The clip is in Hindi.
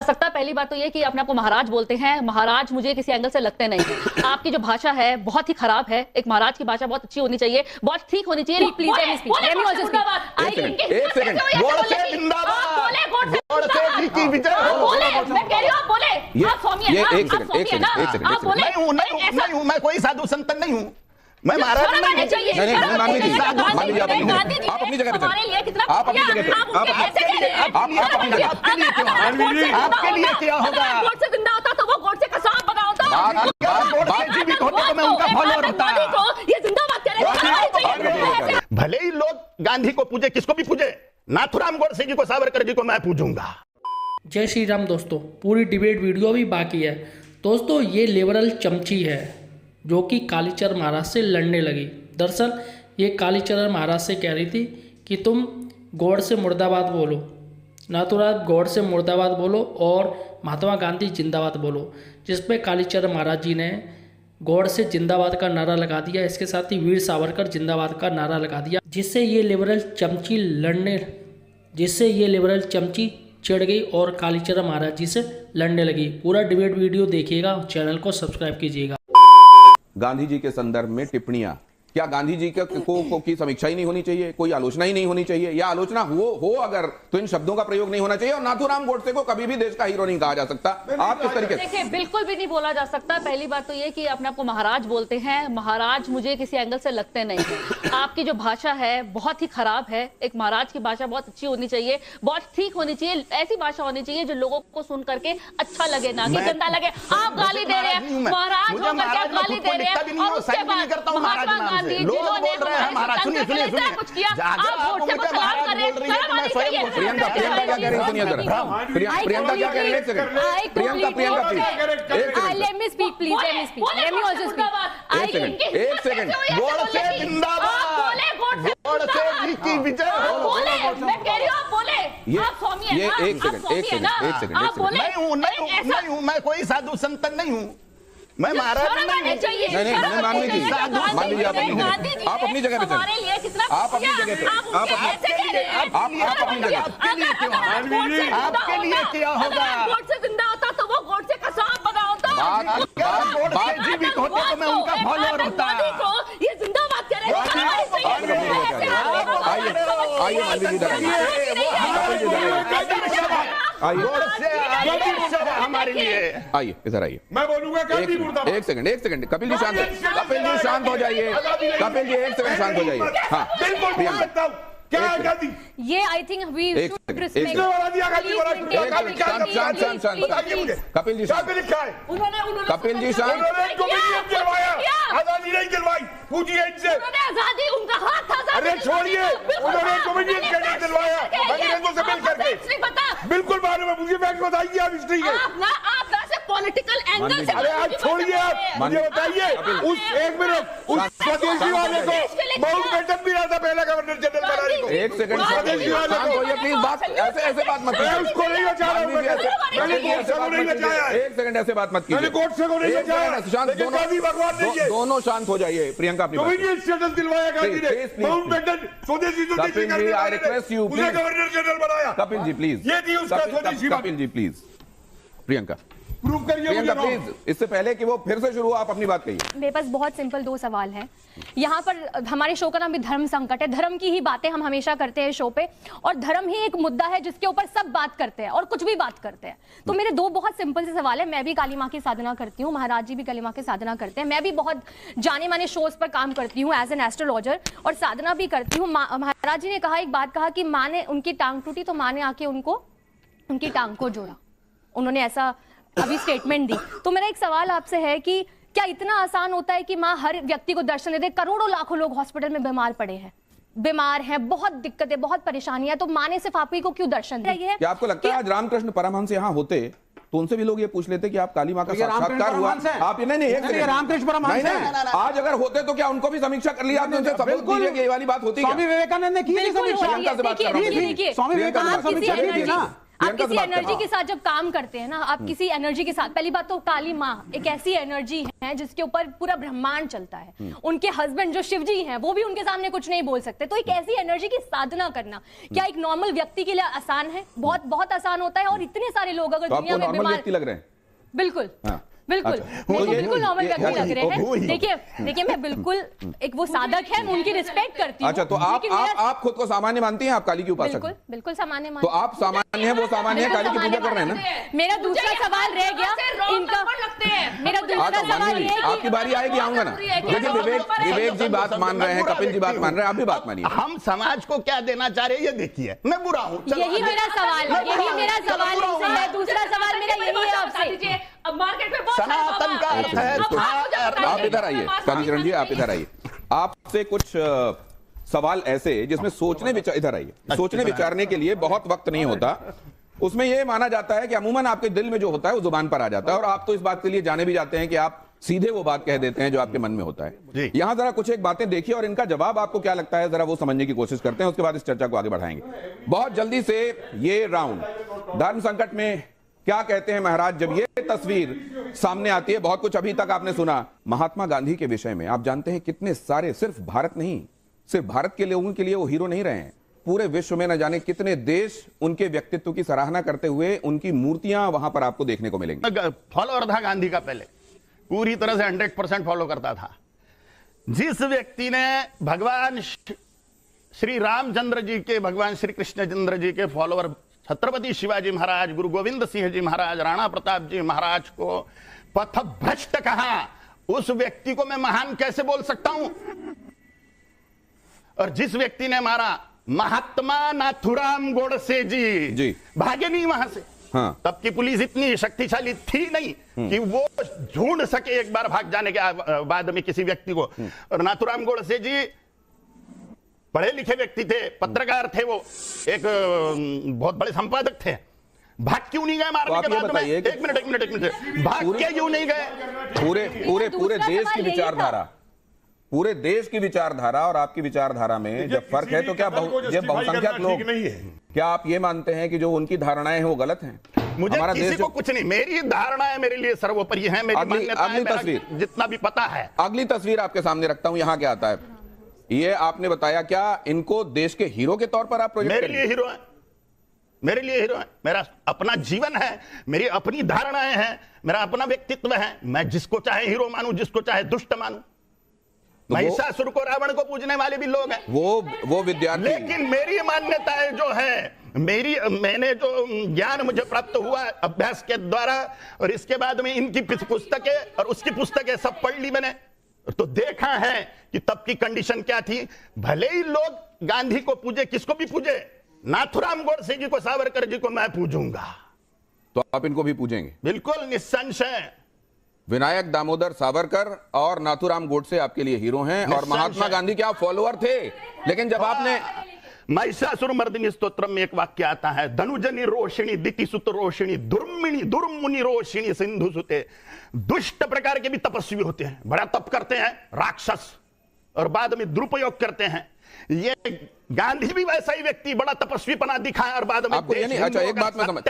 सकता। पहली बात तो ये कि अपने आपको महाराज बोलते हैं। महाराज मुझे किसी एंगल से लगते नहीं है। आपकी जो भाषा है बहुत ही खराब है। एक महाराज की भाषा बहुत अच्छी होनी चाहिए, बहुत ठीक होनी चाहिए। प्लीज एक सेकंड गॉड से जिंदाबाद, गॉड से की विजय हो। मैं कह रही हूं आप बोले, आप स्वामी हैं ना, एक सेकंड आप बोले। नहीं हूं, मैं कोई साधु संत नहीं हूं, मैं महाराज नहीं। नहीं आप अपनी जगह पे चलिए, आप अपनी जगह पे, आपके लिए क्या होगा? गोड से जिंदा होता तो वो गोड से कसाब बना होता। गोड से जीवित होते तो मैं उनका फॉलोअर होता। ये जिंदाबाद कह रहे हैं। भले ही लोग गांधी को पूजे, किसको भी पूजे, नाथुराम गोडसे जी को, सावरकर जी को मैं पूजूंगा। जय श्री राम दोस्तों, पूरी डिबेट वीडियो भी बाकी है दोस्तों। ये लिबरल चमची है जो कि कालीचरण महाराज से लड़ने लगी। दरअसल ये कालीचरण महाराज से कह रही थी कि तुम गॉड से मुर्दाबाद बोलो, नाथुराम गॉड से मुर्दाबाद बोलो और महात्मा गांधी जिंदाबाद बोलो, जिस पे कालीचरण महाराज जी ने गॉड से जिंदाबाद का नारा लगा दिया। इसके साथ ही वीर सावरकर जिंदाबाद का नारा लगा दिया, जिससे ये लिबरल चमची चिढ़ गई और कालीचरण महाराज जी से लड़ने लगी। पूरा डिबेट वीडियो देखिएगा, चैनल को सब्सक्राइब कीजिएगा। गांधी जी के संदर्भ में टिप्पणियां, क्या गांधी जी की समीक्षा ही नहीं होनी चाहिए, कोई आलोचना ही नहीं होनी चाहिए, या आलोचना हो अगर तो इन शब्दों का प्रयोग नहीं होना चाहिए। और नाथुराम गोडसे को कभी भी देश का हीरो नहीं कहा जा सकता। आप किस तरीके से? देखिए, बिल्कुल भी नहीं बोला जा सकता। पहली बात तो ये कि अपने आपको महाराज बोलते हैं। महाराज मुझे किसी एंगल से लगते नहीं है। आपकी जो भाषा है बहुत ही खराब है। एक महाराज की भाषा बहुत अच्छी होनी चाहिए, बहुत ठीक होनी चाहिए। ऐसी भाषा होनी चाहिए जो लोगों को सुन करके अच्छा लगे, ना कि गंदा लगे। आप गाली दे रहे हैं, महाराज होकर के आप गाली दे रहे हैं, और उसके बाद महात्मा गांधी जिन्होंने कुछ किया, आप वोट से कुछ सवाल कर रहे हैं। प्रियंका क्या कह रही है? सुनिए जरा, प्रियंका क्या कह रही है? एक second, Priyanka please, let me speak, please, let me speak, let me also speak। एक सेकंड गॉड से जिंदाबाद, गॉड से की विजय हो। मैं कह रही हूं आप बोले, आप स्वामी हैं ना, एक सेकंड, आप बोले। नहीं हूं, मैं कोई साधु संत नहीं हूं, मैं महाराज नहीं। नहीं, मानवी जी, आप अपनी जगह पे चलिए, आप अपनी जगह पे, आपके लिए क्या होगा? गोड से जिंदा होता तो वो गोड से कसाब बना होता। गोड से जीवित होते तो मैं उनका फॉलोअर होता। ये जिंदाबाद कह रहे हैं। आइए मानवी जी, हमारे लिए आइए, इधर आइए। मैं बोलूंगा एक सेकंड, कपिल जी शांत हो जाइए। कपिल जी एक सेकंड शांत हो जाइए। हाँ, बिल्कुल। क्या है गांधी? ये I think we should respect. Kapil ji शांत, कपिल जी शांत। आजादी नहीं दिलवाई, पूछिए इनसे। आजादी उनका हाथ था। अरे छोड़िए, उन्होंने कम्युनिस्ट कैडेट दिलवाया अंग्रेजों से मिल करके। बिल्कुल मालूम है मुझे, फैक्ट बताइए आप हिस्ट्री के। आप पॉलिटिकल एंगल से। अरे आप छोड़िए, आप मुझे बताइए उस एक मिनट उस स्वदेशी वाले को माउंटबेटन भी रहा था पहला गवर्नर जनरल बनाने को। एक सेकंड प्लीज, बात ऐसे बात मत कीजिए। उसको नहीं बचा रहा हूं, मैंने गोडसे को नहीं बचाया। एक सेकंड ऐसे बात मत कीजिए। मैंने गोडसे को नहीं बचाया। दोनों शांत हो जाइए। प्रियंका अपनी कम्युनिस्ट स्टेटस दिलवाया गांधी ने, माउंटबेटन स्वदेशी उसे गवर्नर जनरल बनाया। कपिल जी प्लीज, ये थी उसका स्वदेशी। कपिल जी प्लीज, प्रियंका प्रूव करिए प्रियंका प्लीज, इससे पहले कि वो फिर से शुरू हो, आप अपनी बात कहिए। मेरे पास बहुत सिंपल दो सवाल हैं। यहाँ पर हमारे शो का नाम भी धर्म संकट है। धर्म की ही बातें हम हमेशा करते हैं शो पे, और धर्म ही एक मुद्दा है जिसके ऊपर सब बात करते हैं और कुछ भी बात करते हैं। तो मेरे दो बहुत सिंपल से सवाल है। मैं भी काली माँ की साधना करती हूँ, महाराज जी भी काली माँ की साधना करते हैं। मैं भी बहुत जाने माने शोज पर काम करती हूँ एज एन एस्ट्रोलॉजर, और साधना भी करती हूँ। महाराज जी ने कहा, एक बात कहा कि माँ ने उनकी टांग टूटी तो माँ ने आके उनकी टांग को जोड़ा। उन्होंने ऐसा अभी स्टेटमेंट दी। तो मेरा एक सवाल आपसे है कि क्या इतना आसान होता है कि माँ हर व्यक्ति को दर्शन दे दे? करोड़ों लाखों लोग हॉस्पिटल में बीमार पड़े हैं, बीमार हैं, बहुत दिक्कतें, बहुत परेशानियां, तो माँ ने सिर्फ आप ही को क्यों दर्शन दिया? क्या आपको लगता है आज रामकृष्ण परमहंस यहाँ होते तो उनसे भी लोग ये पूछ लेते कि आप काली माँ का साक्षात्कार हुआ? आप नहीं, रामकृष्ण परमहंस हैं। आज अगर होते तो क्या उनको भी समीक्षा कर ली आपने? उनसे सबूत दीजिए कि ये वाली बात होती है। स्वामी विवेकानंद ने की थी समीक्षा। प्रियंका से बात कर रहा हूं। स्वामी विवेकानंद समीक्षा की थी ना। प्रियंका से किसी बात कर। एनर्जी के साथ जब काम करते हैं ना, आप किसी एनर्जी के साथ, पहली बात तो काली माँ एक ऐसी एनर्जी है जिसके ऊपर पूरा ब्रह्मांड चलता है। उनके हस्बैंड जो शिव जी हैं वो भी उनके सामने कुछ नहीं बोल सकते। तो एक ऐसी एनर्जी की साधना करना क्या एक नॉर्मल व्यक्ति के लिए आसान है? बहुत बहुत आसान होता है। और इतने सारे लोग अगर तो दुनिया आपको में नॉर्मल बीमार, व्यक्ति लग रहे हैं? बिल्कुल हाँ। बिल्कुल अच्छा। मेरे को तो ये- बिल्कुल नॉर्मल व्यक्ति अच्छा, लग रहे वो हैं। ही। देखिए मैं बिल्कुल एक वो साधक है, मैं उनकी रिस्पेक्ट करती हूँ। अच्छा, तो आप लेकिन मेरा- आप खुद को सामान्य मानती हैं? आप काली की उपासक बिल्कुल हैं? बिल्कुल सामान्य तो मानती हूँ। आप सामान्य हैं, वो सामान्य है, काली की पूजा कर रहे हैं ना? मेरा दूसरा सवाल रह गया इनका, मेरा दूसरा आता सवाल मानिए, ये है आपकी बारी आएगी, आऊंगा ना। देखिए विवेक जी बात मान रहे हैं, कपिल जी बात मान रहे हैं, आप भी बात मानिए। हम समाज को क्या देना चाह रहे हैं ये देखिए। मैं बुरा हूं, चलो, यही मेरा सवाल है, यही मेरा सवाल है। दूसरा सवाल मेरा यही है आपसे। अब मार्केट में बहुत सारे सनातन बाबा का आ अर्थ रहे हैं। है अब आप मुझे बताइए, आप इधर आइए, कालीचरण जी आप इधर आइए। आपसे कुछ सवाल ऐसे जिसमें सोचने विचार, इधर आइए, सोचने विचारने के लिए बहुत वक्त नहीं होता। उसमें यह माना जाता है कि अमूमन आपके दिल में जो होता है वो जुबान पर आ जाता है, और आप तो इस बात के लिए जाने भी जाते हैं कि आप सीधे वो बात कह देते हैं जो आपके मन में होता जी। है। यहां जरा कुछ एक बातें देखिए और इनका जवाब आपको क्या लगता है जरा वो समझने की कोशिश करते हैं, उसके बाद इस चर्चा को आगे बढ़ाएंगे। बहुत जल्दी से ये राउंड धर्म संकट में क्या कहते हैं महाराज, जब ये तस्वीर सामने आती है, बहुत कुछ अभी तक आपने सुना महात्मा गांधी के विषय में। आप जानते हैं कितने सारे, सिर्फ भारत नहीं, सिर्फ भारत के लोगों के लिए वो हीरो नहीं रहे हैं, पूरे विश्व में न जाने कितने देश उनके व्यक्तित्व की सराहना करते हुए उनकी मूर्तियां वहां पर आपको देखने को मिलेंगी। फॉलोअर था गांधी का, पहले पूरी तरह से 100% फॉलो करता था। जिस व्यक्ति ने भगवान श्री रामचंद्र जी के, भगवान श्री कृष्णचंद्र जी के फॉलोअर छत्रपति शिवाजी महाराज, गुरु गोविंद सिंह जी महाराज, राणा प्रताप जी महाराज को पथभ्रष्ट कहा, उस व्यक्ति को मैं महान कैसे बोल सकता हूं? और जिस व्यक्ति ने मारा महात्मा नाथुराम गोडसे जी भागे नहीं वहां से। हाँ। तब की पुलिस इतनी शक्तिशाली थी नहीं कि वो ढूंढ सके एक बार भाग जाने के बाद में किसी व्यक्ति को। और नाथुराम गोडसे जी पढ़े लिखे व्यक्ति थे, पत्रकार थे, वो एक बहुत बड़े संपादक थे। भाग क्यों नहीं गए मारने के बाद में? एक मिनट, भाग के क्यों नहीं गए? पूरे देश की विचारधारा, पूरे देश की विचारधारा और आपकी विचारधारा में जब फर्क है तो क्या ये बहुसंख्यक लोग, क्या आप ये मानते हैं कि जो उनकी धारणाएं हैं वो गलत हैं? मुझे किसी को कुछ नहीं, मेरी धारणाएं मेरे लिए सर्वोपरि है, मेरी अगली तस्वीर, जितना भी पता है। अगली तस्वीर आपके सामने रखता हूं, यहां क्या आता है ये आपने बताया। क्या इनको देश के हीरो के तौर पर आप प्रोजेक्ट मेरे लिए हीरो है, मेरे लिए हीरो है। मेरा अपना जीवन है, मेरी अपनी धारणाएं हैं, मेरा अपना व्यक्तित्व है। मैं जिसको चाहे हीरो मानूं, जिसको चाहे दुष्ट मानूं। तो महिषासुर को रावण को पूजने वाले भी लोग हैं, वो विद्यार्थी। लेकिन मेरी मान्यताएं जो है, मैंने जो ज्ञान मुझे प्राप्त हुआ अभ्यास के द्वारा, और इसके बाद में इनकी पुस्तकें और उसकी पुस्तकें सब पढ़ ली मैंने, तो देखा है कि तब की कंडीशन क्या थी। भले ही लोग गांधी को पूजे, किसको भी पूजे, नाथुराम गोडसे जी को, सावरकर जी को मैं पूजूंगा। तो आप इनको भी पूजेंगे? बिल्कुल निसंशय। विनायक दामोदर सावरकर और नाथुराम गोडसे आपके लिए हीरो हैं, और महात्मा गांधी के आप फॉलोअर थे। लेकिन जब आपने महिषासुर मर्दिनी स्तोत्र में एक वाक्य आता है, धनुजनी रोशिणी दितिसुत रोशिणी दुर्मिणी दुर्मुनि रोशिणी सिंधु सुते। दुष्ट प्रकार के भी तपस्वी होते हैं, बड़ा तप करते हैं, राक्षस, और बाद में दुरुपयोग करते हैं। ये गांधी भी वैसा ही व्यक्ति, बड़ा तपस्वीपना दिखाया और बाद में आपको अच्छा एक बात मैं समझ,